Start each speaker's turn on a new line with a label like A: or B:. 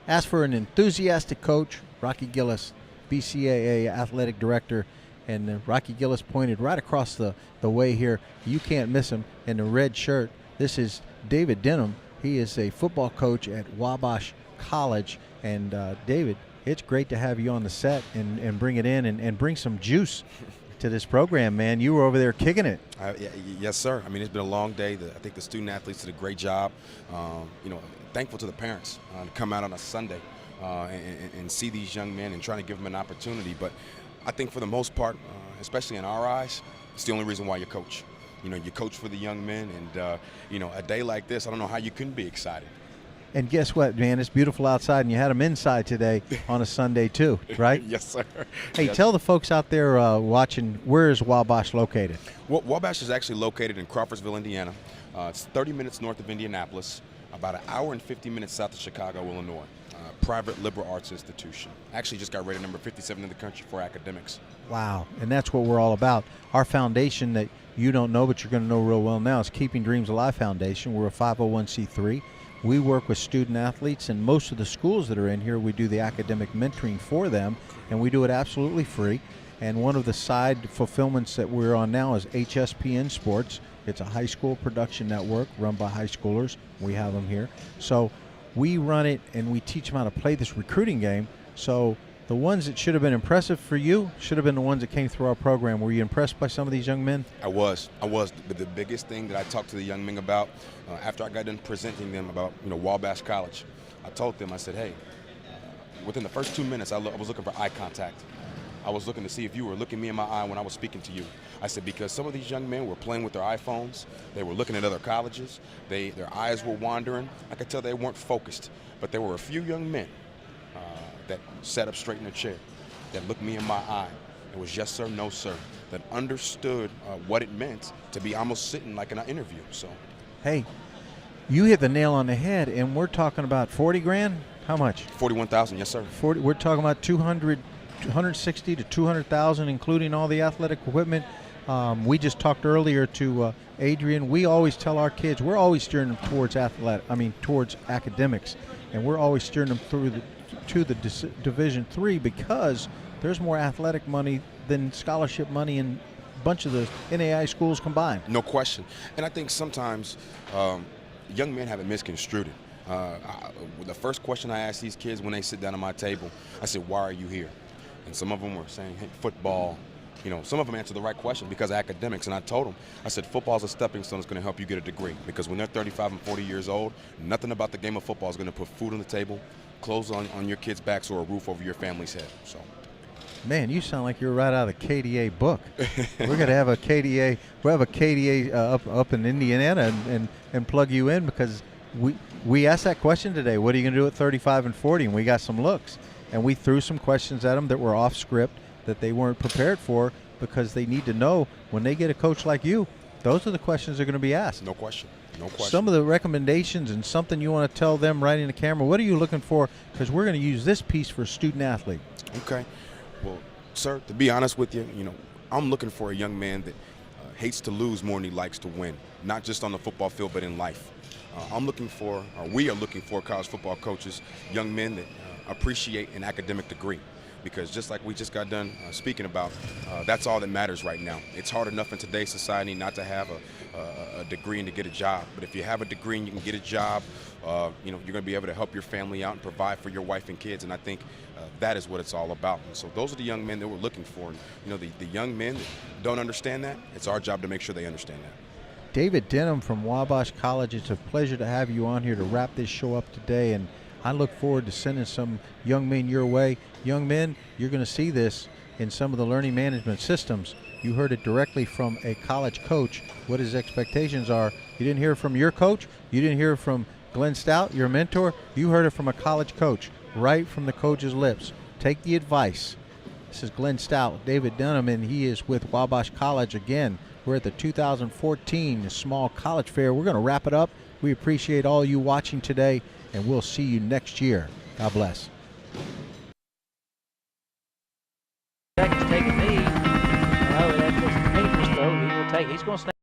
A: Ask for an enthusiastic coach, Rocky Gillis, BCAA athletic director, and Rocky Gillis pointed right across the way here. You can't miss him in the red shirt. This is David Denham. He is a football coach at Wabash College. And David, it's great to have you on the set and bring it in and bring some juice to this program, man. You were over there kicking it.
B: Yes, sir. I mean, it's been a long day. I think the student athletes did a great job. Thankful to the parents to come out on a Sunday and see these young men and trying to give them an opportunity. But I think for the most part, especially in our eyes, it's the only reason why you coach. You coach for the young men, and a day like this, I don't know how you couldn't be excited.
A: And guess what, man? It's beautiful outside, and you had them inside today on a Sunday too, right?
B: Yes, sir.
A: Hey,
B: yes.
A: Tell the folks out there watching, where is Wabash located?
B: Well, Wabash is actually located in Crawfordsville, Indiana. It's 30 minutes north of Indianapolis, about an hour and 50 minutes south of Chicago, Illinois. Private liberal arts institution. Actually just got rated number 57 in the country for academics.
A: Wow, and that's what we're all about. Our foundation that you don't know, but you're going to know real well now, is Keeping Dreams Alive Foundation. We're a 501c3. We work with student athletes, and most of the schools that are in here, we do the academic mentoring for them, and we do it absolutely free. And one of the side fulfillments that we're on now is HSPN Sports. It's a high school production network run by high schoolers. We have them here. So we run it, and we teach them how to play this recruiting game. So the ones that should have been impressive for you should have been the ones that came through our program. Were you impressed by some of these young men?
B: I was. But the biggest thing that I talked to the young men about, after I got done presenting them about Wabash College, I told them, I said, hey, within the first 2 minutes, I was looking for eye contact. I was looking to see if you were looking me in my eye when I was speaking to you. I said, because some of these young men were playing with their iPhones, they were looking at other colleges, their eyes were wandering. I could tell they weren't focused. But there were a few young men that sat up straight in their chair, that looked me in my eye. It was yes sir, no sir, that understood what it meant to be almost sitting like in an interview. So,
A: hey, you hit the nail on the head, and we're talking about 40 grand. How much?
B: 41,000, yes sir.
A: 40. We're talking about 260 to 200,000, including all the athletic equipment. We just talked earlier to Adrian. We always tell our kids, we're always steering them towards towards academics, and we're always steering them to the Division III, because there's more athletic money than scholarship money in a bunch of the NAI schools combined.
B: No question. And I think sometimes young men have it misconstrued. The first question I ask these kids when they sit down at my table, I said, why are you here? And some of them were saying, hey, football. Some of them answered the right question because of academics. And I told them, I said, football is a stepping stone that's going to help you get a degree. Because when they're 35 and 40 years old, nothing about the game of football is going to put food on the table, clothes on your kids' backs, or a roof over your family's head. So,
A: man, you sound like you're right out of the KDA book. We're going to have a KDA. We'll have a KDA up in Indiana and plug you in, because we asked that question today. What are you going to do at 35 and 40? And we got some looks. And we threw some questions at them that were off script, that they weren't prepared for, because they need to know when they get a coach like you, those are the questions they're going to be asked.
B: No question. No question.
A: Some of the recommendations and something you want to tell them right in the camera. What are you looking for? Because we're going to use this piece for a student athlete.
B: Okay. Well, sir, to be honest with you, I'm looking for a young man that hates to lose more than he likes to win, not just on the football field but in life. We are looking for college football coaches, young men that appreciate an academic degree. Because just like we just got done speaking about, that's all that matters right now. It's hard enough in today's society not to have a degree and to get a job. But if you have a degree and you can get a job, you're going to be able to help your family out and provide for your wife and kids. And I think that is what it's all about. And so those are the young men that we're looking for. And, the young men that don't understand that, it's our job to make sure they understand that.
A: David Denham from Wabash College, it's a pleasure to have you on here to wrap this show up today. And I look forward to sending some young men your way. Young men, you're going to see this in some of the learning management systems. You heard it directly from a college coach, what his expectations are. You didn't hear it from your coach. You didn't hear it from Glenn Stout, your mentor. You heard it from a college coach, right from the coach's lips. Take the advice. This is Glenn Stout, David Denham, and he is with Wabash College again. We're at the 2014 Small College Fair. We're going to wrap it up. We appreciate all you watching today, and we'll see you next year. God bless.
C: Taking me. Oh, that's just dangerous, though. He will take. He's going to stand.